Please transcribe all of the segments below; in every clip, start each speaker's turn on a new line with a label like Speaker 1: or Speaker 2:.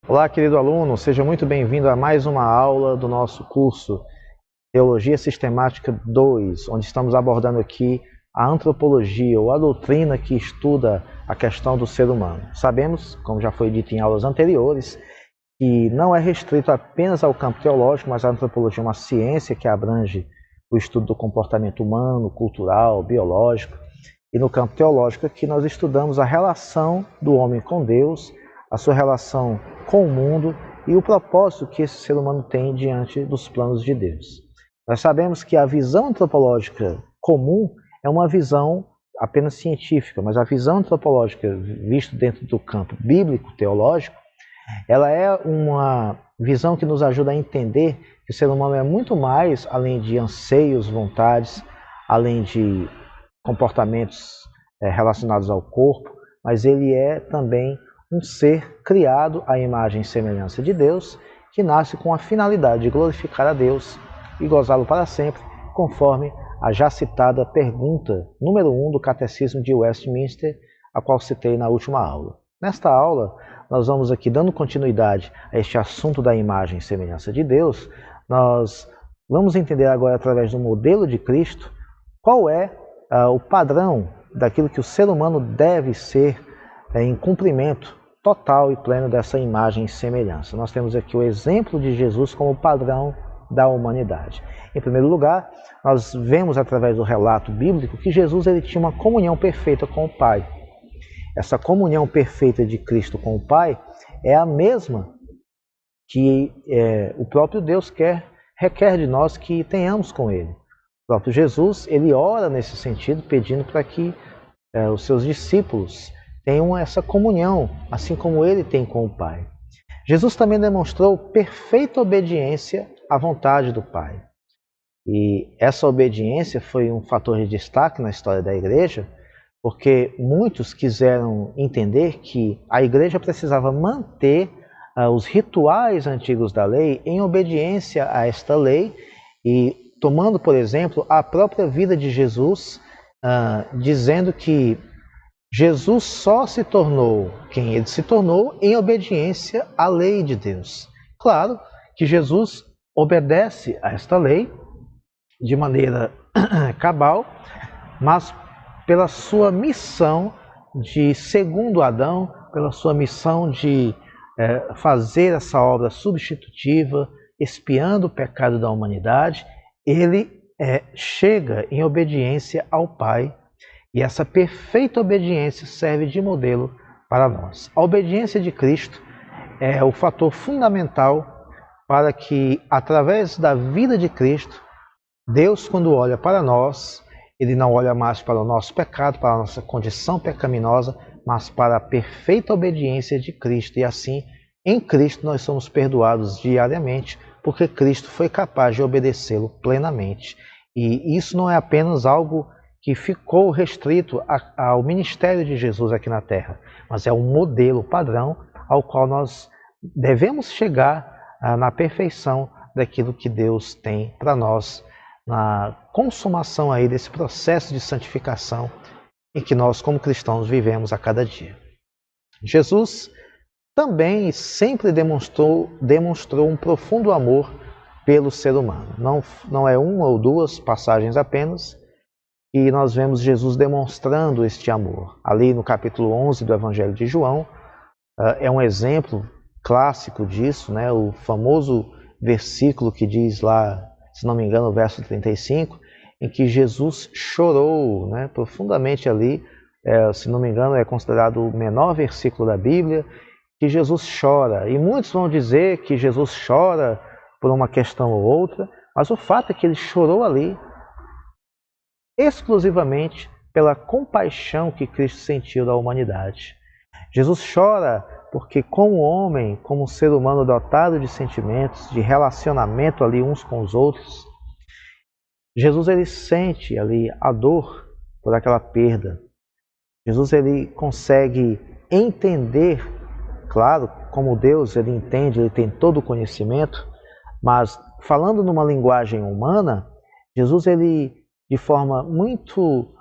Speaker 1: Olá, querido aluno, seja muito bem-vindo a mais uma aula do nosso curso Teologia Sistemática 2, onde estamos abordando aqui a antropologia, ou a doutrina que estuda a questão do ser humano. Sabemos, como já foi dito em aulas anteriores, que não é restrito apenas ao campo teológico, mas a antropologia é uma ciência que abrange o estudo do comportamento humano, cultural, biológico. E no campo teológico aqui nós estudamos a relação do homem com Deus, a sua relação com o mundo e o propósito que esse ser humano tem diante dos planos de Deus. Nós sabemos que a visão antropológica comum é uma visão apenas científica, mas a visão antropológica vista dentro do campo bíblico-teológico, ela é uma visão que nos ajuda a entender que o ser humano é muito mais, além de anseios, vontades, além de comportamentos relacionados ao corpo, mas ele é também um ser criado à imagem e semelhança de Deus, que nasce com a finalidade de glorificar a Deus e gozá-lo para sempre, conforme a já citada pergunta número 1 do Catecismo de Westminster, a qual citei na última aula. Nesta aula, nós vamos aqui dando continuidade a este assunto da imagem e semelhança de Deus. Nós vamos entender agora, através do modelo de Cristo, qual é o padrão daquilo que o ser humano deve ser em cumprimento total e pleno dessa imagem e semelhança. Nós temos aqui o exemplo de Jesus como padrão da humanidade. Em primeiro lugar, nós vemos através do relato bíblico que Jesus ele tinha uma comunhão perfeita com o Pai. Essa comunhão perfeita de Cristo com o Pai é a mesma que o próprio Deus requer de nós que tenhamos com Ele. O próprio Jesus, ele ora nesse sentido, pedindo para que os seus discípulos tenham essa comunhão, assim como ele tem com o Pai. Jesus também demonstrou perfeita obediência à vontade do Pai. E essa obediência foi um fator de destaque na história da igreja, porque muitos quiseram entender que a igreja precisava manter os rituais antigos da lei em obediência a esta lei, e tomando, por exemplo, a própria vida de Jesus, dizendo que Jesus só se tornou quem ele se tornou em obediência à lei de Deus. Claro que Jesus obedece a esta lei de maneira cabal, mas pela sua missão de segundo Adão, pela sua missão de fazer essa obra substitutiva, expiando o pecado da humanidade, ele chega em obediência ao Pai. E essa perfeita obediência serve de modelo para nós. A obediência de Cristo é o fator fundamental para que, através da vida de Cristo, Deus, quando olha para nós, ele não olha mais para o nosso pecado, para a nossa condição pecaminosa, mas para a perfeita obediência de Cristo. E assim, em Cristo, nós somos perdoados diariamente, porque Cristo foi capaz de obedecê-lo plenamente. E isso não é apenas algo que ficou restrito ao ministério de Jesus aqui na Terra, mas é um modelo padrão ao qual nós devemos chegar na perfeição daquilo que Deus tem para nós, na consumação aí desse processo de santificação em que nós, como cristãos, vivemos a cada dia. Jesus também sempre demonstrou um profundo amor pelo ser humano. Não é uma ou duas passagens apenas, e nós vemos Jesus demonstrando este amor. Ali no capítulo 11 do Evangelho de João, é um exemplo clássico disso, né? O famoso versículo que diz lá, se não me engano, o verso 35, em que Jesus chorou, né, profundamente ali, se não me engano, é considerado o menor versículo da Bíblia, que Jesus chora. E muitos vão dizer que Jesus chora por uma questão ou outra, mas o fato é que ele chorou ali exclusivamente pela compaixão que Cristo sentiu da humanidade. Jesus chora porque, como homem, como ser humano dotado de sentimentos, de relacionamento ali uns com os outros, Jesus ele sente ali a dor por aquela perda. Jesus ele consegue entender, claro, como Deus ele entende, ele tem todo o conhecimento, mas falando numa linguagem humana, Jesus, ele, de forma muito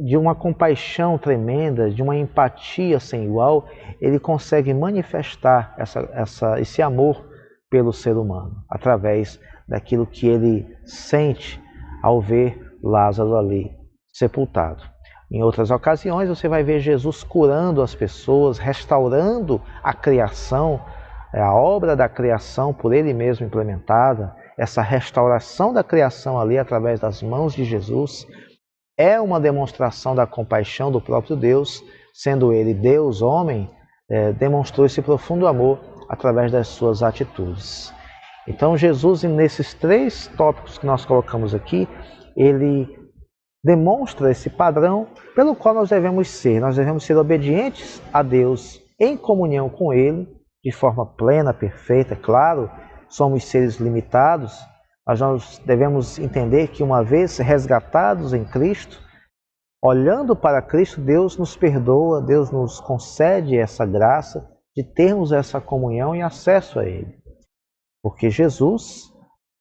Speaker 1: de uma compaixão tremenda, de uma empatia sem igual, ele consegue manifestar esse amor pelo ser humano, através daquilo que ele sente ao ver Lázaro ali sepultado. Em outras ocasiões você vai ver Jesus curando as pessoas, restaurando a criação, a obra da criação por ele mesmo implementada, essa restauração da criação ali através das mãos de Jesus, é uma demonstração da compaixão do próprio Deus, sendo ele Deus, homem, demonstrou esse profundo amor através das suas atitudes. Então Jesus, nesses 3 tópicos que nós colocamos aqui, ele demonstra esse padrão pelo qual nós devemos ser. Nós devemos ser obedientes a Deus em comunhão com Ele, de forma plena, perfeita, claro, somos seres limitados, mas nós devemos entender que uma vez resgatados em Cristo, olhando para Cristo, Deus nos perdoa, Deus nos concede essa graça de termos essa comunhão e acesso a Ele. Porque Jesus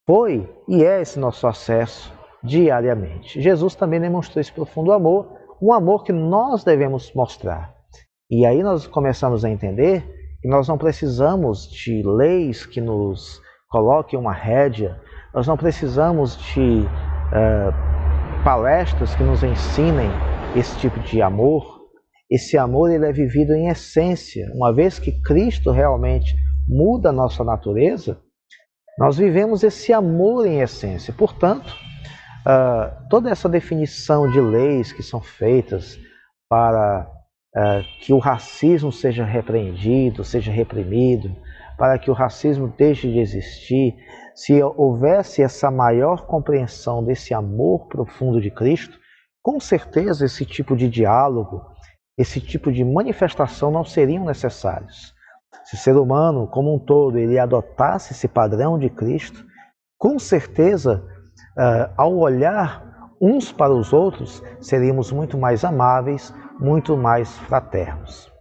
Speaker 1: foi e é esse nosso acesso diariamente. Jesus também demonstrou esse profundo amor, um amor que nós devemos mostrar. E aí nós começamos a entender que nós não precisamos de leis que nos coloquem uma rédea, nós não precisamos de palestras que nos ensinem esse tipo de amor. Esse amor ele é vivido em essência. Uma vez que Cristo realmente muda a nossa natureza, nós vivemos esse amor em essência. Portanto, toda essa definição de leis que são feitas para que o racismo seja repreendido, seja reprimido, para que o racismo deixe de existir, se houvesse essa maior compreensão desse amor profundo de Cristo, com certeza esse tipo de diálogo, esse tipo de manifestação não seriam necessários. Se o ser humano como um todo ele adotasse esse padrão de Cristo, com certeza, ao olhar uns para os outros, seríamos muito mais amáveis, muito mais fraternos.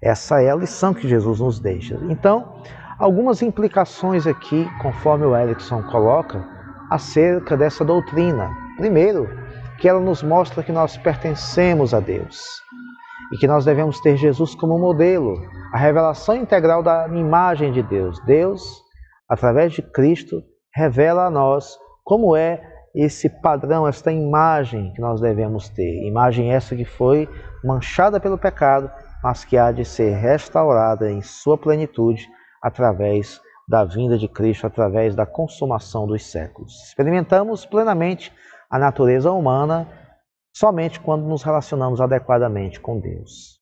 Speaker 1: Essa é a lição que Jesus nos deixa. Então, algumas implicações aqui, conforme o Erickson coloca, acerca dessa doutrina. Primeiro, que ela nos mostra que nós pertencemos a Deus e que nós devemos ter Jesus como modelo, a revelação integral da imagem de Deus. Deus, através de Cristo, revela a nós como é esse padrão, esta imagem que nós devemos ter. Imagem essa que foi manchada pelo pecado, mas que há de ser restaurada em sua plenitude através da vinda de Cristo, através da consumação dos séculos. Experimentamos plenamente a natureza humana somente quando nos relacionamos adequadamente com Deus.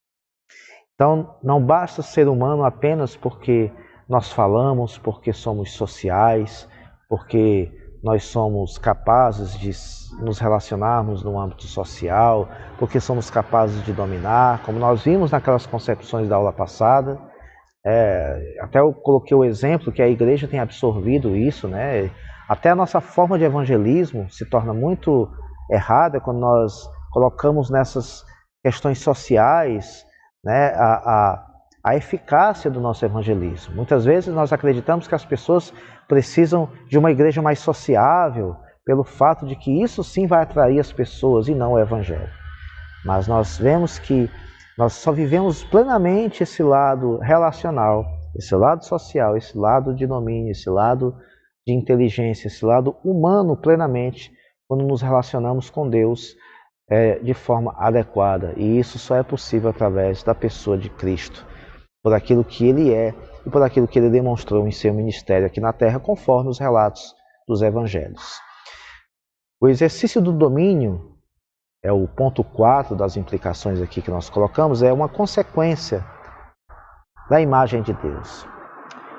Speaker 1: Então, não basta ser humano apenas porque nós falamos, porque somos sociais, porque nós somos capazes de nos relacionarmos no âmbito social, porque somos capazes de dominar, como nós vimos naquelas concepções da aula passada. Até eu coloquei o exemplo que a igreja tem absorvido isso, né? Até a nossa forma de evangelismo se torna muito errada quando nós colocamos nessas questões sociais, né, a eficácia do nosso evangelismo. Muitas vezes nós acreditamos que as pessoas precisam de uma igreja mais sociável, pelo fato de que isso sim vai atrair as pessoas e não o evangelho. Mas nós vemos que nós só vivemos plenamente esse lado relacional, esse lado social, esse lado de domínio, esse lado de inteligência, esse lado humano plenamente, quando nos relacionamos com Deus de forma adequada. E isso só é possível através da pessoa de Cristo, por aquilo que Ele é e por aquilo que Ele demonstrou em seu ministério aqui na Terra, conforme os relatos dos Evangelhos. O exercício do domínio, é o ponto 4 das implicações aqui que nós colocamos, é uma consequência da imagem de Deus.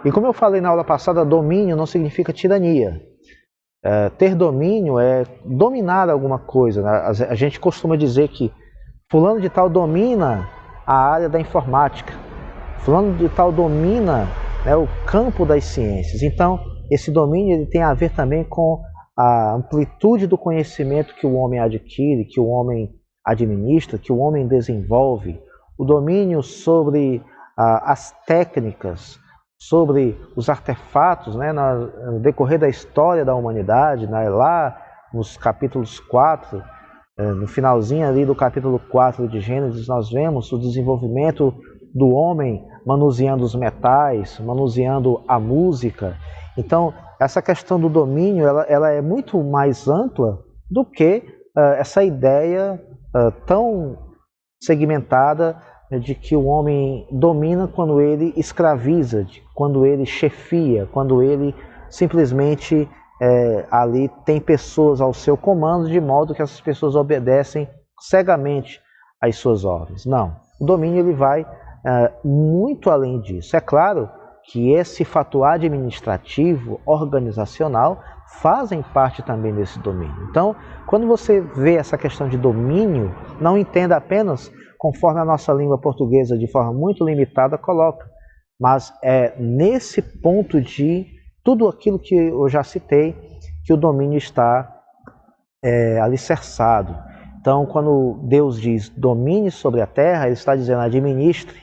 Speaker 1: E como eu falei na aula passada, domínio não significa tirania. Ter domínio é dominar alguma coisa, né? A gente costuma dizer que fulano de tal domina a área da informática, fulano de tal domina, né, o campo das ciências. Então, esse domínio ele tem a ver também com a amplitude do conhecimento que o homem adquire, que o homem administra, que o homem desenvolve. O domínio sobre as técnicas, sobre os artefatos, né, no decorrer da história da humanidade, né, lá nos capítulos 4, no finalzinho ali do capítulo 4 de Gênesis, nós vemos o desenvolvimento do homem manuseando os metais, manuseando a música. Então, essa questão do domínio, ela é muito mais ampla do que essa ideia tão segmentada de que o homem domina quando ele escraviza, quando ele chefia, quando ele simplesmente ali tem pessoas ao seu comando, de modo que essas pessoas obedecem cegamente às suas ordens. Não, o domínio ele vai muito além disso. É claro que esse fator administrativo, organizacional, fazem parte também desse domínio. Então, quando você vê essa questão de domínio, não entenda apenas conforme a nossa língua portuguesa, de forma muito limitada, coloca. Mas é nesse ponto de tudo aquilo que eu já citei, que o domínio está alicerçado. Então, quando Deus diz domine sobre a terra, Ele está dizendo administre,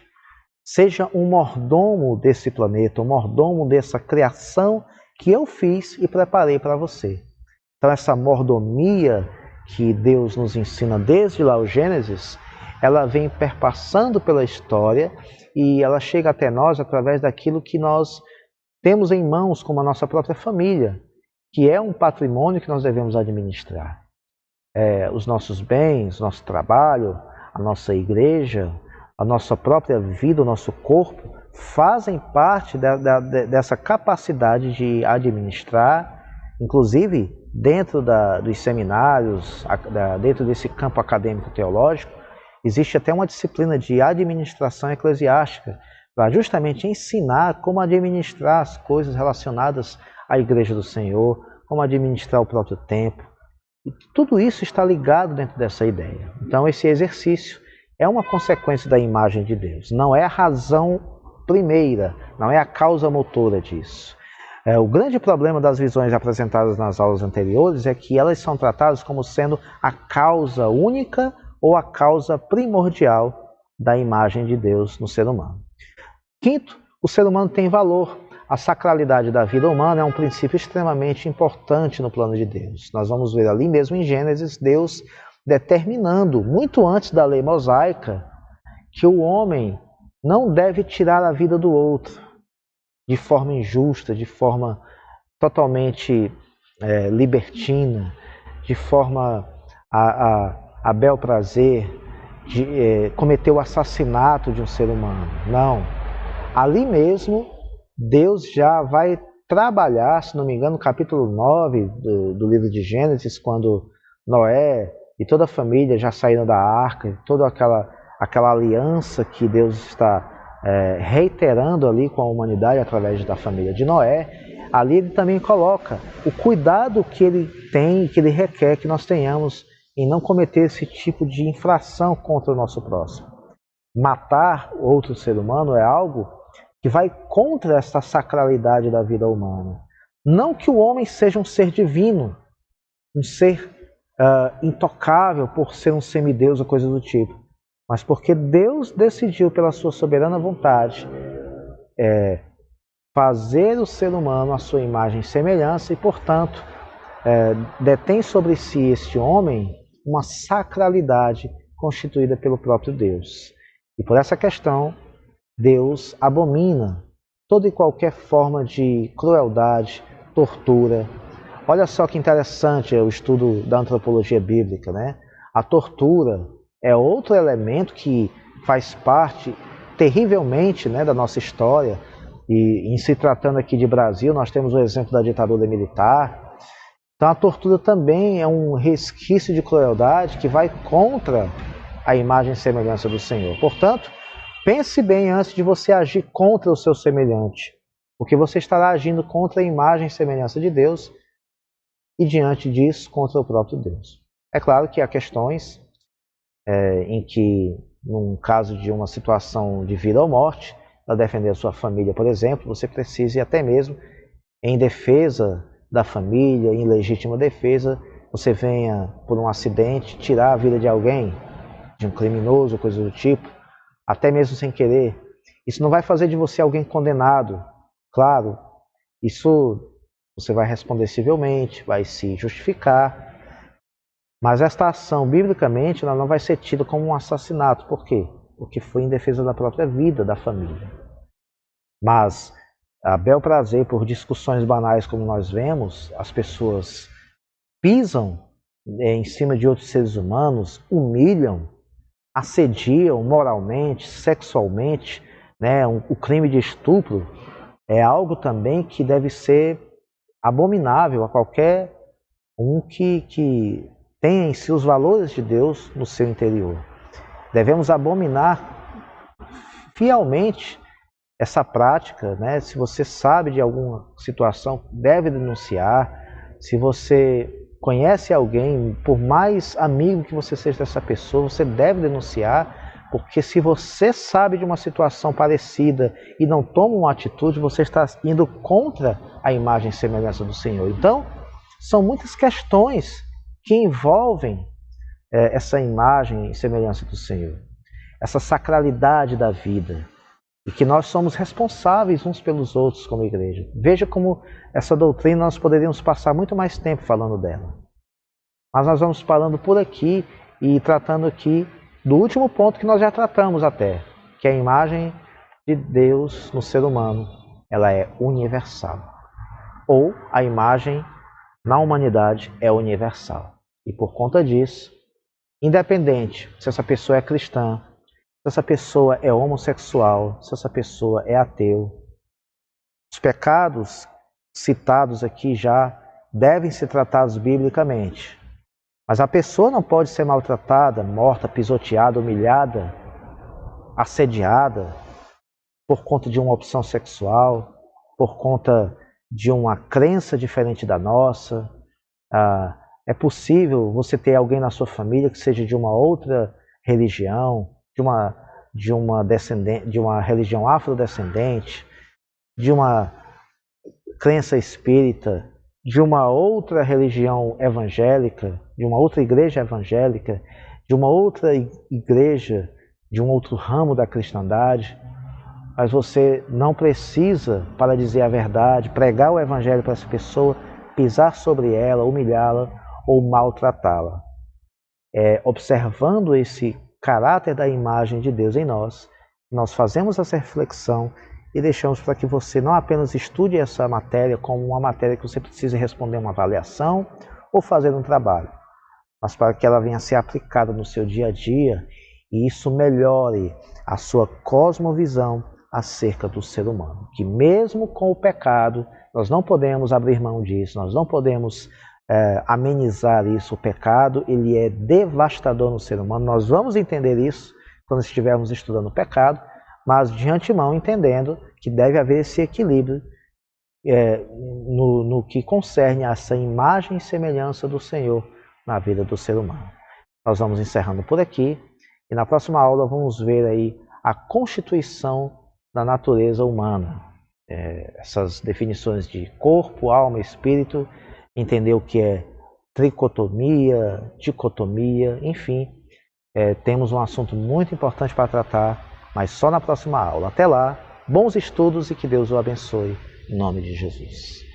Speaker 1: seja um mordomo desse planeta, um mordomo dessa criação que eu fiz e preparei para você. Então, essa mordomia que Deus nos ensina desde lá o Gênesis, ela vem perpassando pela história e ela chega até nós através daquilo que nós temos em mãos como a nossa própria família, que é um patrimônio que nós devemos administrar. Os nossos bens, nosso trabalho, a nossa igreja, a nossa própria vida, o nosso corpo, fazem parte dessa capacidade de administrar, inclusive dentro dos seminários, dentro desse campo acadêmico teológico, existe até uma disciplina de administração eclesiástica, para justamente ensinar como administrar as coisas relacionadas à Igreja do Senhor, como administrar o próprio tempo. E tudo isso está ligado dentro dessa ideia. Então esse exercício é uma consequência da imagem de Deus, não é a razão primeira, não é a causa motora disso. O grande problema das visões apresentadas nas aulas anteriores é que elas são tratadas como sendo a causa única ou a causa primordial da imagem de Deus no ser humano. Quinto, o ser humano tem valor. A sacralidade da vida humana é um princípio extremamente importante no plano de Deus. Nós vamos ver ali mesmo em Gênesis, Deus determinando, muito antes da lei mosaica, que o homem não deve tirar a vida do outro de forma injusta, de forma totalmente libertina, de forma a bel prazer, de cometer o assassinato de um ser humano. Não. Ali mesmo, Deus já vai trabalhar, se não me engano, no capítulo 9 do livro de Gênesis, quando Noé e toda a família já saíram da arca, toda aquela aliança que Deus está reiterando ali com a humanidade através da família de Noé, ali ele também coloca o cuidado que ele tem, que ele requer que nós tenhamos em não cometer esse tipo de infração contra o nosso próximo. Matar outro ser humano é algo que vai contra essa sacralidade da vida humana. Não que o homem seja um ser divino, um ser intocável por ser um semideus ou coisa do tipo, mas porque Deus decidiu pela sua soberana vontade fazer o ser humano à sua imagem e semelhança e, portanto, detém sobre si este homem uma sacralidade constituída pelo próprio Deus. E por essa questão, Deus abomina toda e qualquer forma de crueldade, tortura. Olha só que interessante o estudo da antropologia bíblica, né? A tortura é outro elemento que faz parte terrivelmente, né, da nossa história. E em se tratando aqui de Brasil, nós temos o exemplo da ditadura militar. Então a tortura também é um resquício de crueldade que vai contra a imagem e semelhança do Senhor. Portanto, pense bem antes de você agir contra o seu semelhante, porque você estará agindo contra a imagem e semelhança de Deus e, diante disso, contra o próprio Deus. É claro que há questões em que, num caso de uma situação de vida ou morte, para defender a sua família, por exemplo, você precise até mesmo, em defesa da família, em legítima defesa, você venha, por um acidente, tirar a vida de alguém, de um criminoso, ou coisa do tipo, até mesmo sem querer. Isso não vai fazer de você alguém condenado, Claro, isso você vai responder civilmente, vai se justificar, mas esta ação, biblicamente, ela não vai ser tida como um assassinato. Por quê? Porque foi em defesa da própria vida da família. Mas, a bel prazer, por discussões banais como nós vemos, as pessoas pisam em cima de outros seres humanos, humilham, assediam moralmente, sexualmente, né? O crime de estupro é algo também que deve ser abominável a qualquer um que tenha em si os valores de Deus no seu interior. Devemos abominar fielmente essa prática, né? Se você sabe de alguma situação, deve denunciar. Se você conhece alguém, por mais amigo que você seja dessa pessoa, você deve denunciar, porque se você sabe de uma situação parecida e não toma uma atitude, você está indo contra a imagem e semelhança do Senhor. Então, são muitas questões que envolvem essa imagem e semelhança do Senhor, essa sacralidade da vida, e que nós somos responsáveis uns pelos outros como igreja. Veja como essa doutrina nós poderíamos passar muito mais tempo falando dela. Mas nós vamos parando por aqui e tratando aqui do último ponto que nós já tratamos até, que é a imagem de Deus no ser humano. Ela é universal. Ou a imagem na humanidade é universal. E por conta disso, independente se essa pessoa é cristã, se essa pessoa é homossexual, se essa pessoa é ateu, os pecados citados aqui já devem ser tratados biblicamente. Mas a pessoa não pode ser maltratada, morta, pisoteada, humilhada, assediada por conta de uma opção sexual, por conta de uma crença diferente da nossa. É possível você ter alguém na sua família que seja de uma outra religião, de uma religião afrodescendente, de uma crença espírita, de uma outra religião evangélica, de uma outra igreja evangélica, de uma outra igreja, de um outro ramo da cristandade. Mas você não precisa, para dizer a verdade, pregar o evangelho para essa pessoa, pisar sobre ela, humilhá-la ou maltratá-la. Observando esse caráter da imagem de Deus em nós, nós fazemos essa reflexão e deixamos para que você não apenas estude essa matéria como uma matéria que você precisa responder uma avaliação ou fazer um trabalho, mas para que ela venha a ser aplicada no seu dia a dia e isso melhore a sua cosmovisão acerca do ser humano. Que mesmo com o pecado, nós não podemos abrir mão disso, nós não podemos amenizar isso. O pecado, ele é devastador no ser humano. Nós vamos entender isso quando estivermos estudando o pecado, mas de antemão entendendo que deve haver esse equilíbrio no que concerne a essa imagem e semelhança do Senhor na vida do ser humano. Nós vamos encerrando por aqui e na próxima aula vamos ver aí a constituição da natureza humana, essas definições de corpo, alma, espírito, entender o que é tricotomia, dicotomia, enfim, temos um assunto muito importante para tratar, mas só na próxima aula. Até lá, bons estudos e que Deus o abençoe, em nome de Jesus.